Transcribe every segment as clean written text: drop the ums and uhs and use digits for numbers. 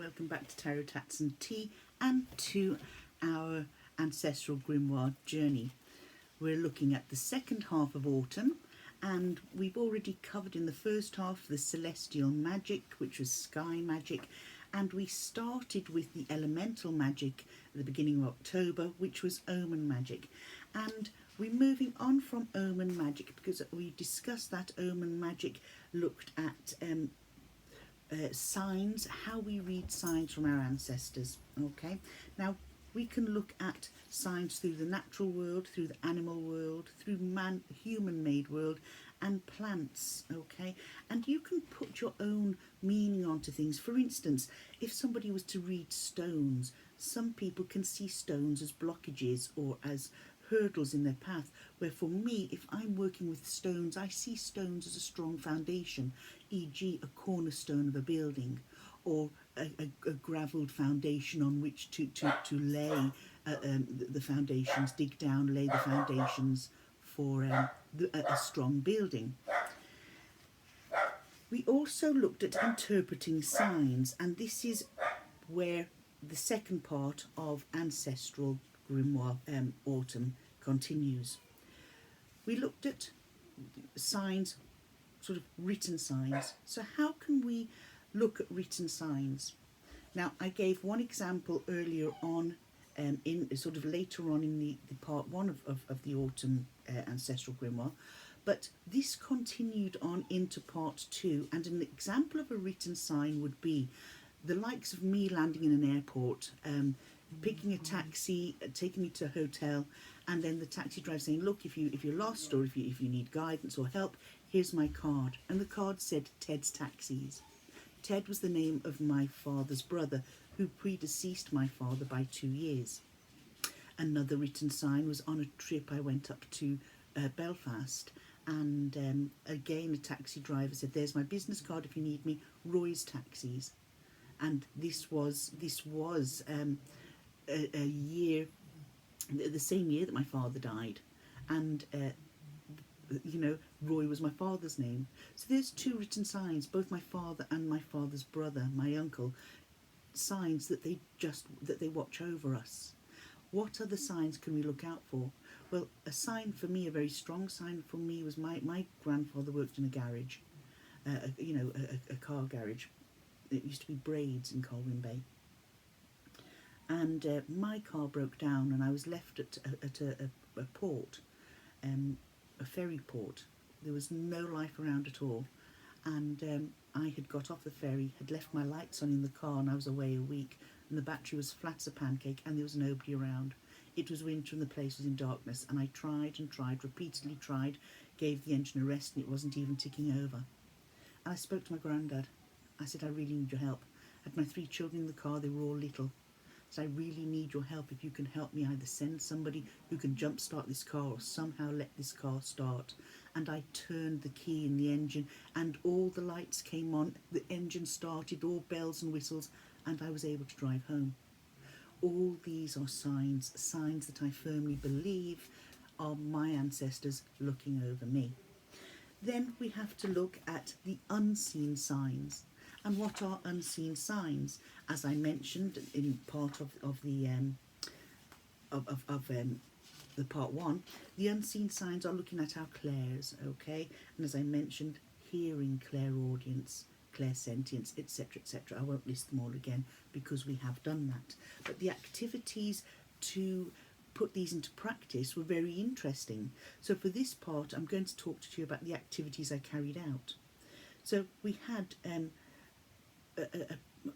welcome back to Tarot Tats and Tea and to our ancestral grimoire journey. We're looking at the second half of autumn, and we've already covered in the first half the celestial magic, which was sky magic, and we started with the elemental magic at the beginning of October, which was omen magic. And we're moving on from omen magic because we discussed that omen magic looked at signs, how we read signs from our ancestors. Okay, now we can look at signs through the natural world, through the animal world, through human-made world, and plants. Okay, and you can put your own meaning onto things. For instance, if somebody was to read stones, some people can see stones as blockages or as hurdles in their path, where for me, if I'm working with stones, I see stones as a strong foundation, e.g. a cornerstone of a building, or a gravelled foundation on which to lay the foundations, dig down, lay the foundations for a strong building. We also looked at interpreting signs, and this is where the second part of ancestral grimoire autumn continues. We looked at signs, sort of written signs. So how can we look at written signs? Now, I gave one example earlier on, in sort of later on in the part one of the autumn ancestral grimoire, but this continued on into part two, and an example of a written sign would be the likes of me landing in an airport, picking a taxi, taking me to a hotel, and then the taxi driver saying, look, if you're lost, or if you need guidance or help, here's my card. And the card said Ted's Taxis. Ted was the name of my father's brother, who predeceased my father by 2 years. Another written sign was on a trip I went up to Belfast, and again a taxi driver said, there's my business card if you need me, Roy's Taxis. And this was a year, the same year that my father died, and Roy was my father's name. So there's two written signs, both my father and my father's brother, my uncle, signs that they watch over us. What other signs can we look out for? Well, a sign for me, a very strong sign for me, was my grandfather worked in a garage, a car garage. It used to be Braids in Colwyn Bay. And my car broke down, and I was left at a port, a ferry port. There was no life around at all. And I had got off the ferry, had left my lights on in the car, and I was away a week. And the battery was flat as a pancake, and there was nobody around. It was winter, and the place was in darkness. And I tried and tried, repeatedly tried, gave the engine a rest, and it wasn't even ticking over. And I spoke to my granddad. I said, I really need your help. I had my 3 children in the car, they were all little. So I really need your help. If you can help me, either send somebody who can jumpstart this car or somehow let this car start. And I turned the key in the engine, and all the lights came on, the engine started, all bells and whistles, and I was able to drive home. All these are signs that I firmly believe are my ancestors looking over me. Then we have to look at the unseen signs. And what are unseen signs? As I mentioned in part of the part one, the unseen signs are looking at our clairs, okay? And as I mentioned, hearing, clairaudience, clairsentience, etc., etc. I won't list them all again because we have done that. But the activities to put these into practice were very interesting. So for this part, I'm going to talk to you about the activities I carried out. So we had,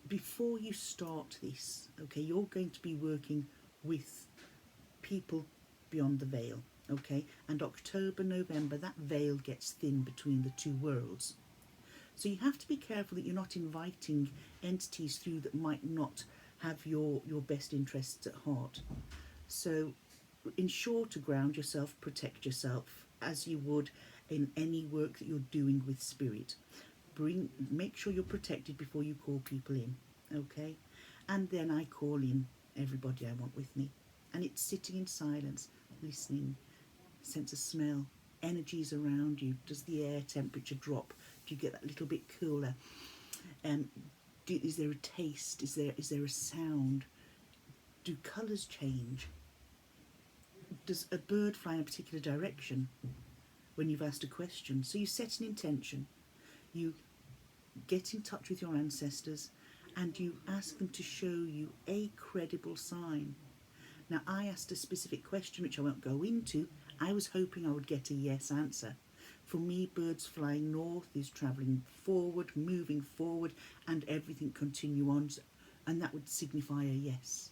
before you start this, okay, you're going to be working with people beyond the veil, okay? And October, November, that veil gets thin between the two worlds. So you have to be careful that you're not inviting entities through that might not have your best interests at heart. So ensure to ground yourself, protect yourself, as you would in any work that you're doing with spirit. Make sure you're protected before you call people in, okay? And then I call in everybody I want with me. And it's sitting in silence, listening, sense of smell, energies around you. Does the air temperature drop? Do you get that little bit cooler? is there a taste? Is there a sound? Do colours change? Does a bird fly in a particular direction when you've asked a question? So you set an intention, you get in touch with your ancestors, and you ask them to show you a credible sign. Now, I asked a specific question which I won't go into. I was hoping I would get a yes answer. For me, birds flying north is travelling forward, moving forward, and everything continue on, and that would signify a yes.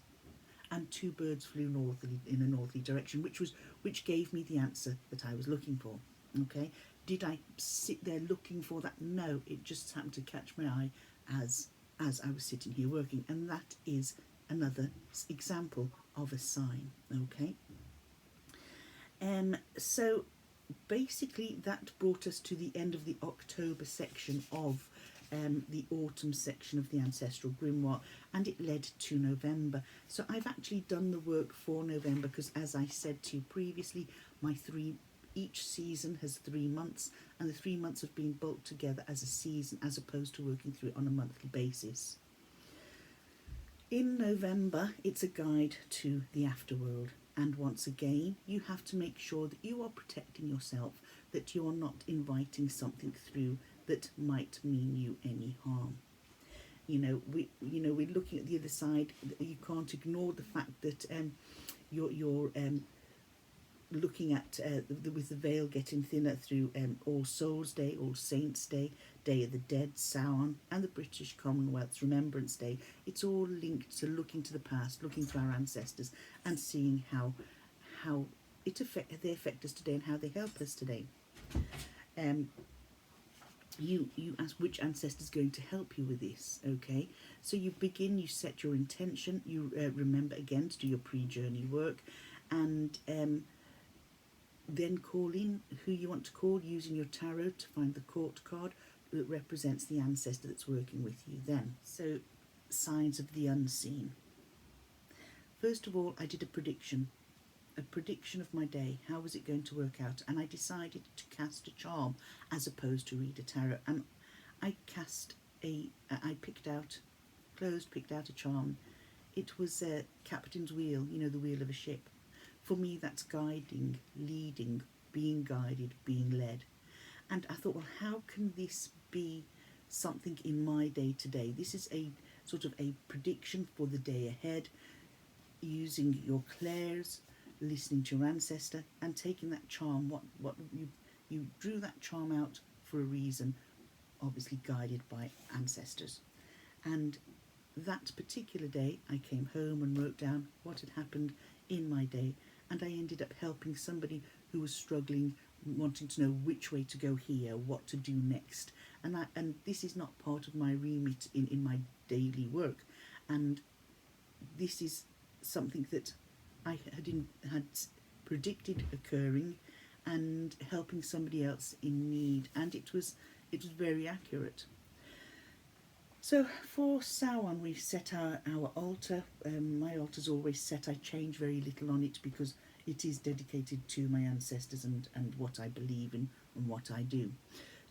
And 2 birds flew northerly in a northerly direction, which gave me the answer that I was looking for. Okay, did I sit there looking for that? No, it just happened to catch my eye as I was sitting here working, and that is another example of a sign. Okay, so basically that brought us to the end of the October section of the autumn section of the Ancestral Grimoire, and it led to November. So I've actually done the work for November because, as I said to you previously, each season has 3 months, and the 3 months have been bulked together as a season as opposed to working through it on a monthly basis. In November, it's a guide to the afterworld, and once again, you have to make sure that you are protecting yourself, that you are not inviting something through that might mean you any harm. We're looking at the other side. You can't ignore the fact that you're looking at with the veil getting thinner through All Souls Day, All Saints Day, Day of the Dead, Samhain, and the British Commonwealth's Remembrance Day. It's all linked to looking to the past, looking to our ancestors, and seeing how they affect us today and how they help us today. You ask which ancestor is going to help you with this. Okay, so you set your intention, you remember again to do your pre-journey work, and then call in who you want to call using your tarot to find the court card that represents the ancestor that's working with you then. So, signs of the unseen. First of all, I did a prediction of my day. How was it going to work out? And I decided to cast a charm as opposed to read a tarot. And I picked out a charm. It was a captain's wheel, the wheel of a ship. For me, that's guiding, leading, being guided, being led. And I thought, well, how can this be something in my day today? This is a sort of a prediction for the day ahead, using your clairs, listening to your ancestor, and taking that charm. What you drew that charm out for a reason, obviously guided by ancestors. And that particular day, I came home and wrote down what had happened in my day, and I ended up helping somebody who was struggling, wanting to know which way to go here, what to do next. And this is not part of my remit in my daily work, and this is something that I had predicted occurring, and helping somebody else in need, and it was very accurate. So for Samhain, we set our altar. My altar's always set. I change very little on it because it is dedicated to my ancestors and what I believe in and what I do.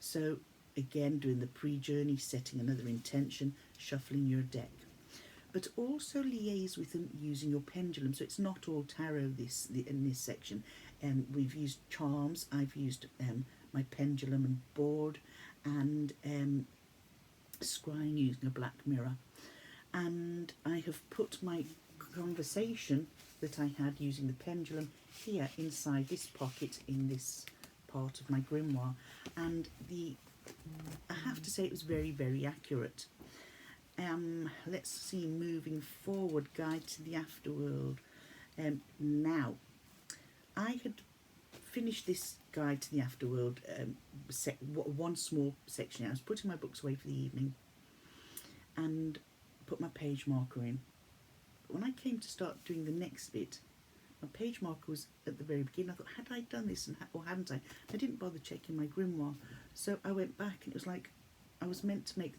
So again, doing the pre-journey, setting another intention, shuffling your deck. But also liaise with them using your pendulum. So it's not all tarot in this section. We've used charms. I've used my pendulum and board, and scrying using a black mirror. And I have put my conversation that I had using the pendulum here inside this pocket in this part of my grimoire. And I have to say it was very, very accurate. Let's see, moving forward, Guide to the Afterworld. Now, I had finished this Guide to the Afterworld, one small section. I was putting my books away for the evening and put my page marker in. But when I came to start doing the next bit, my page marker was at the very beginning. I thought, had I done this or hadn't I? I didn't bother checking my grimoire. So I went back, and it was like I was meant to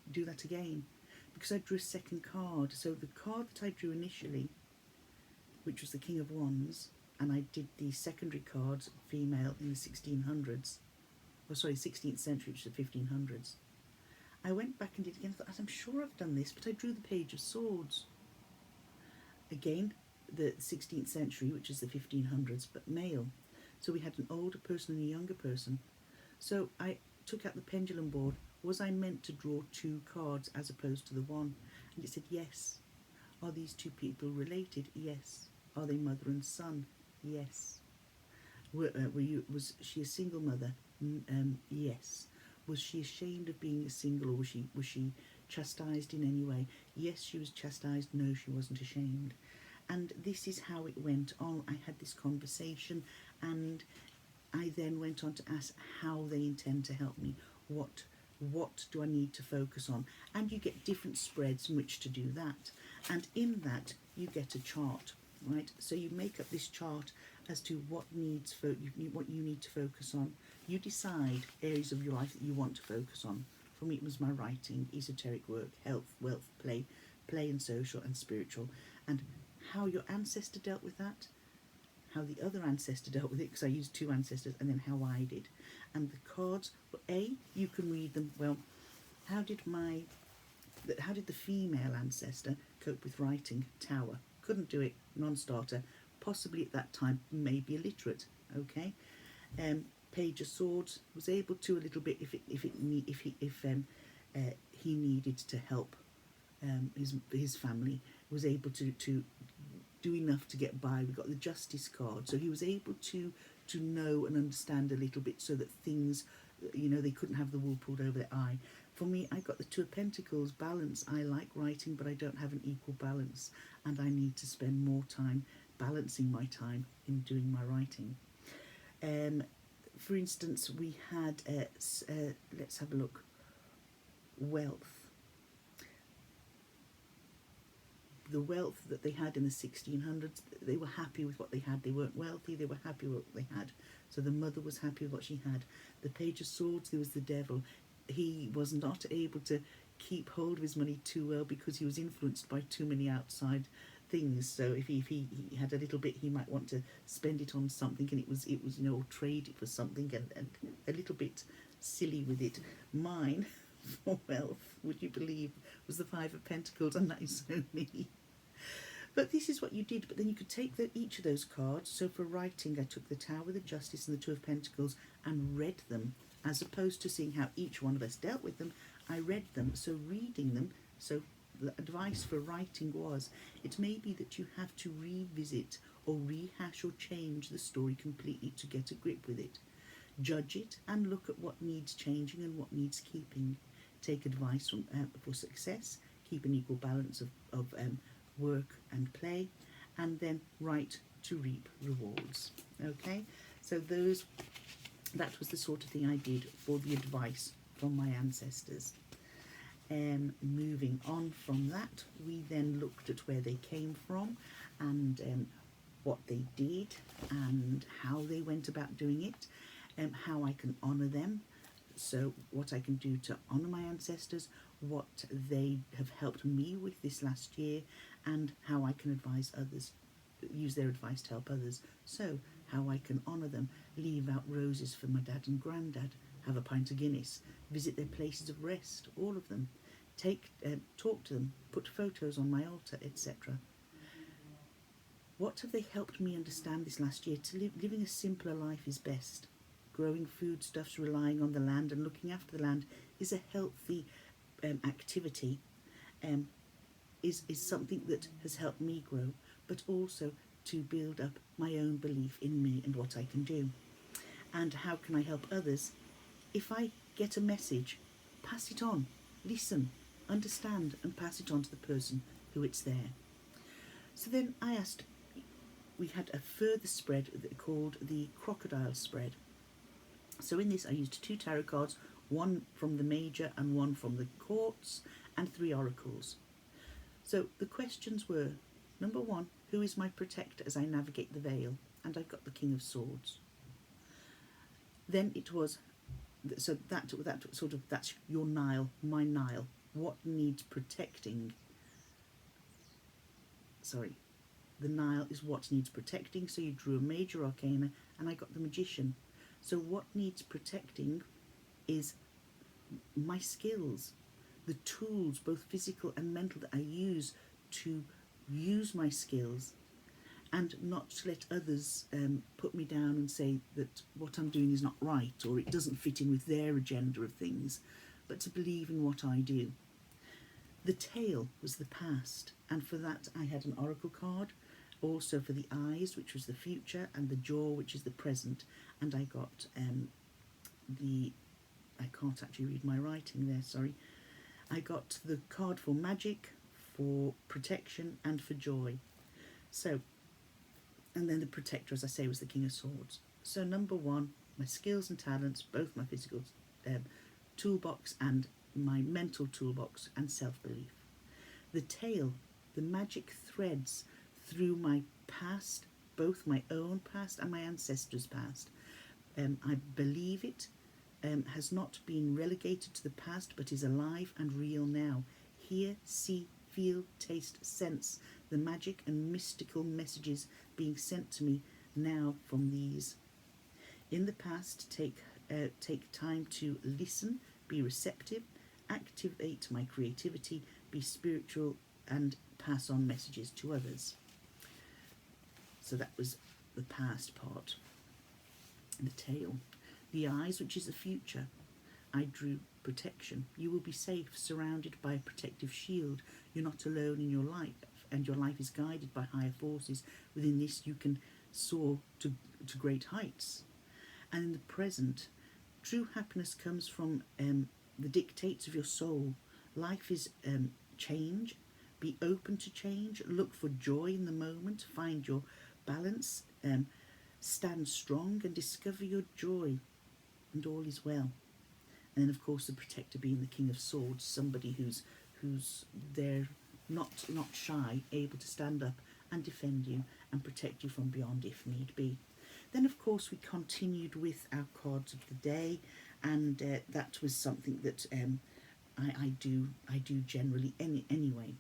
do that again, because I drew a second card. So the card that I drew initially, which was the King of Wands, and I did the secondary cards, female, in the 1600s, 16th century, which is the 1500s. I went back and did it again. I thought, I'm sure I've done this, but I drew the Page of Swords. Again, the 16th century, which is the 1500s, but male. So we had an older person and a younger person. So I took out the pendulum board. Was I meant to draw 2 cards as opposed to the one? And it said yes. Are these 2 people related? Yes. Are they mother and son? Yes. Was she a single mother? Yes. Was she ashamed of being a single, or was she chastised in any way? Yes, she was chastised. No, she wasn't ashamed. And this is how it went on. I had this conversation, and I then went on to ask how they intend to help me. What do I need to focus on? And you get different spreads in which to do that. And in that, you get a chart, right? So you make up this chart as to what you need to focus on. You decide areas of your life that you want to focus on. For me, it was my writing, esoteric work, health, wealth, play and social and spiritual. And how your ancestor dealt with that, how the other ancestor dealt with it, because I used 2 ancestors, and then how I did. And the cards, well, you can read them. Well, how did the female ancestor cope with writing? Tower. Couldn't do it, non-starter. Possibly at that time, maybe illiterate. Okay. Page of Swords was able to a little bit if he needed to help his family. Was able to do enough to get by. We got the Justice card, so he was able to know and understand a little bit, so that things, they couldn't have the wool pulled over their eye. For me, I got the 2 of Pentacles, balance. I like writing, but I don't have an equal balance, and I need to spend more time balancing my time in doing my writing. For instance, we had let's have a look. Wealth. The wealth that they had in the 1600s, they were happy with what they had. They weren't wealthy, they were happy with what they had. So the mother was happy with what she had. The Page of Swords, there was the devil. He was not able to keep hold of his money too well because he was influenced by too many outside things. So if he had a little bit, he might want to spend it on something, and it was or trade it for something, and a little bit silly with it. Mine, for wealth, would you believe, was the 5 of Pentacles, and that is so me. But this is what you did. But then you could take each of those cards. So for writing, I took the Tower, the Justice, and the 2 of Pentacles and read them, as opposed to seeing how each one of us dealt with them. I read them. So reading them, so the advice for writing was, it may be that you have to revisit or rehash or change the story completely to get a grip with it. Judge it and look at what needs changing and what needs keeping. Take advice for success. Keep an equal balance of work and play, and then write to reap rewards. Okay, so that was the sort of thing I did for the advice from my ancestors. Moving on from that, we then looked at where they came from, and what they did, and how they went about doing it, how I can honour them. So what I can do to honour my ancestors, what they have helped me with this last year, and how I can advise others, use their advice to help others. So how I can honour them, leave out roses for my dad and granddad, have a pint of Guinness, visit their places of rest, all of them, talk to them, put photos on my altar, etc. What have they helped me understand this last year? Living a simpler life is best. Growing foodstuffs, relying on the land and looking after the land is a healthy activity, is something that has helped me grow, but also to build up my own belief in me and what I can do. And how can I help others? If I get a message, pass it on, listen, understand, and pass it on to the person who it's there. So then I asked, we had a further spread called the crocodile spread. So in this I used 2 tarot cards, one from the major and one from the courts, and 3 oracles. So the questions were, number 1, who is my protector as I navigate the veil? And I got the King of Swords. Then it was, so that's your Nile, my Nile. What needs protecting? Sorry, the Nile is what needs protecting. So you drew a major arcana, and I got the Magician. So what needs protecting is my skills. the tools, both physical and mental, that I use to use my skills, and not to let others put me down and say that what I'm doing is not right or it doesn't fit in with their agenda of things, but to believe in what I do. The tail was the past, and for that I had an oracle card. Also for the eyes, which was the future, and the jaw, which is the present. And I got I can't actually read my writing there, sorry. I got the card for magic, for protection, and for joy. So, and then the protector, as I say, was the King of Swords. So number one, my skills and talents, both my physical toolbox and my mental toolbox, and self-belief. The tail, the magic threads through my past, both my own past and my ancestors' past. I believe it has not been relegated to the past, but is alive and real now. Hear, see, feel, taste, sense the magic and mystical messages being sent to me now from these. In the past, take time to listen, be receptive, activate my creativity, be spiritual, and pass on messages to others. So that was the past part. The tail. The eyes, which is the future. I drew protection. You will be safe, surrounded by a protective shield. You're not alone in your life, and your life is guided by higher forces. Within this, you can soar to great heights. And in the present, true happiness comes from the dictates of your soul. Life is change. Be open to change. Look for joy in the moment. Find your balance. Stand strong and discover your joy. And all is well. And then, of course, the protector being the King of Swords, somebody who's there, not shy, able to stand up and defend you and protect you from beyond if need be. Then, of course, we continued with our cards of the day, and that was something that I do generally anyway.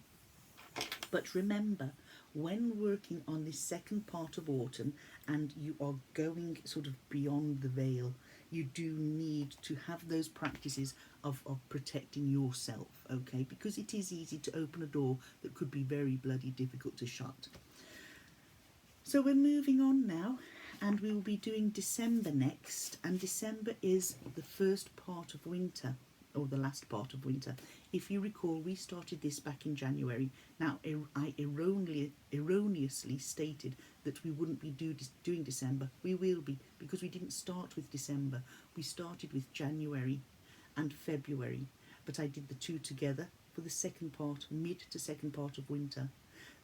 But remember, when working on this second part of autumn and you are going sort of beyond the veil, you do need to have those practices of protecting yourself, okay? Because it is easy to open a door that could be very bloody difficult to shut. So we're moving on now, and we will be doing December next, and December is the first part of winter, or the last part of winter. If you recall, we started this back in January. Now, I erroneously stated that we wouldn't be doing December. We will be, because we didn't start with December. We started with January and February, but I did the two together for the second part, mid to second part of winter.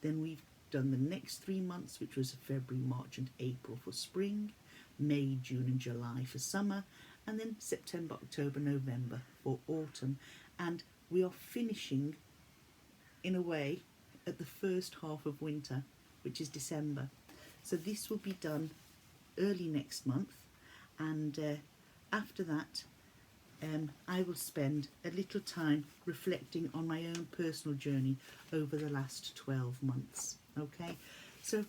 Then we've done the next 3 months, which was February, March and April for spring, May, June and July for summer, and then September, October, November for autumn. And we are finishing, in a way, at the first half of winter, which is December. So this will be done early next month, and after that I will spend a little time reflecting on my own personal journey over the last 12 months. Okay, so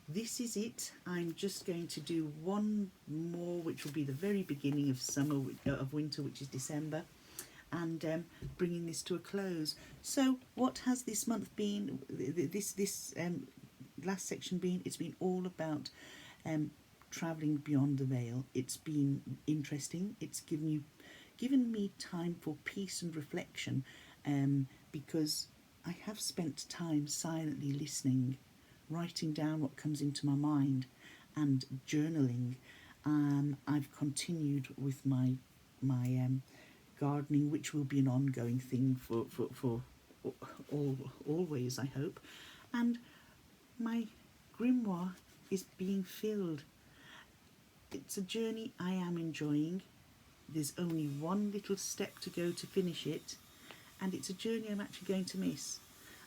this is it. I'm just going to do one more, which will be the very beginning of summer, of winter, which is December, and bringing this to a close. So what has this month been, this last section been? It's been all about travelling beyond the veil. It's been interesting. It's given me time for peace and reflection, because I have spent time silently listening, writing down what comes into my mind, and journaling. I've continued with my gardening, which will be an ongoing thing for always, I hope. And my grimoire is being filled. It's a journey I am enjoying. There's only one little step to go to finish it, and it's a journey I'm actually going to miss.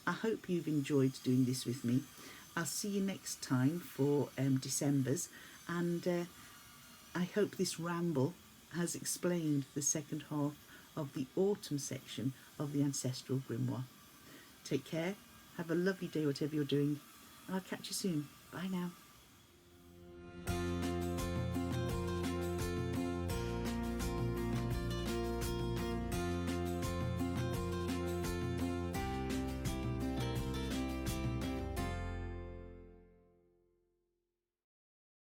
I hope you've enjoyed doing this with me. I'll see you next time for December's, and I hope this ramble has explained the second half of the autumn section of the Ancestral Grimoire. Take care, have a lovely day whatever you're doing, and I'll catch you soon. Bye now.